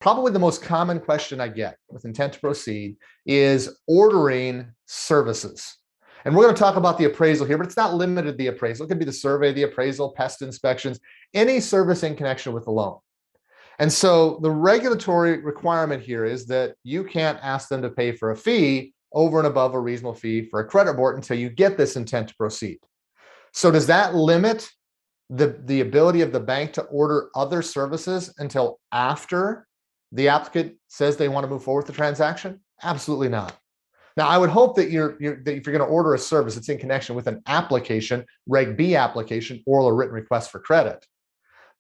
probably the most common question I get with intent to proceed is ordering services. And we're going to talk about the appraisal here, but it's not limited to the appraisal. It could be the survey, the appraisal, pest inspections, any service in connection with the loan. And so the regulatory requirement here is that you can't ask them to pay for a fee over and above a reasonable fee for a credit report until you get this intent to proceed. So does that limit the ability of the bank to order other services until after the applicant says they want to move forward with the transaction? Absolutely not. Now, I would hope that if you're going to order a service, it's in connection with an application, Reg B application, oral or written request for credit.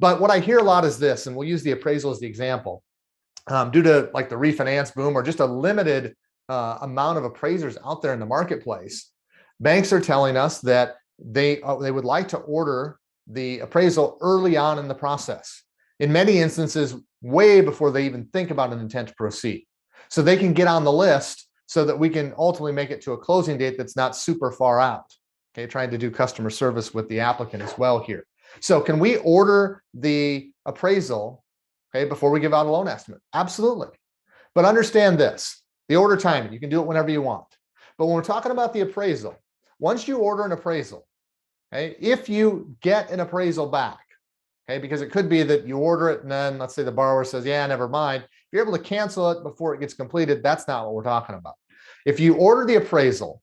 But what I hear a lot is this, and we'll use the appraisal as the example. Due to like the refinance boom or just a limited amount of appraisers out there in the marketplace, banks are telling us that they would like to order the appraisal early on in the process. In many instances, way before they even think about an intent to proceed. So they can get on the list so that we can ultimately make it to a closing date that's not super far out. Okay, trying to do customer service with the applicant as well here. So can we order the appraisal, okay, before we give out a loan estimate? Absolutely. But understand this, the order timing, you can do it whenever you want. But when we're talking about the appraisal, once you order an appraisal, okay, if you get an appraisal back, okay, because it could be that you order it and then let's say the borrower says, yeah, never mind. If you're able to cancel it before it gets completed, that's not what we're talking about. If you order the appraisal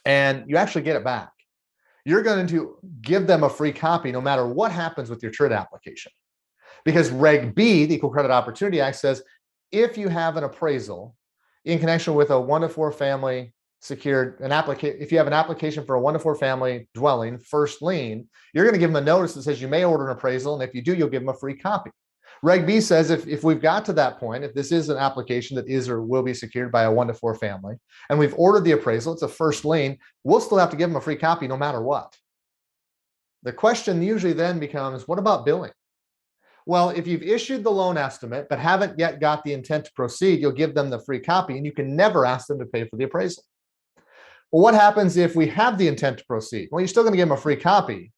and you actually get it back, you're going to give them a free copy no matter what happens with your TRID application. Because Reg B, the Equal Credit Opportunity Act, says if you have an appraisal in connection with a 1 to 4 family secured, if you have an application for a 1 to 4 family dwelling, first lien, you're going to give them a notice that says you may order an appraisal, and if you do, you'll give them a free copy. Reg B says if we've got to that point, if this is an application that is or will be secured by a 1 to 4 family, and we've ordered the appraisal, it's a first lien, we'll still have to give them a free copy no matter what. The question usually then becomes, what about billing? Well, if you've issued the loan estimate but haven't yet got the intent to proceed, you'll give them the free copy and you can never ask them to pay for the appraisal. Well, what happens if we have the intent to proceed? Well, you're still going to give them a free copy,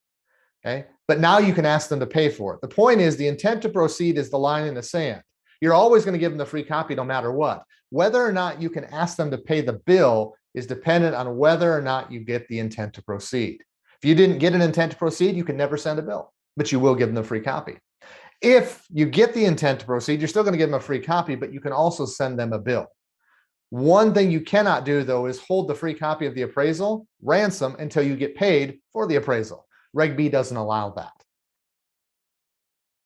okay? But now you can ask them to pay for it. The point is the intent to proceed is the line in the sand. You're always going to give them the free copy no matter what. Whether or not you can ask them to pay the bill is dependent on whether or not you get the intent to proceed. If you didn't get an intent to proceed, you can never send a bill, but you will give them the free copy. If you get the intent to proceed, you're still going to give them a free copy, but you can also send them a bill. One thing you cannot do, though, is hold the free copy of the appraisal ransom until you get paid for the appraisal. Reg B doesn't allow that.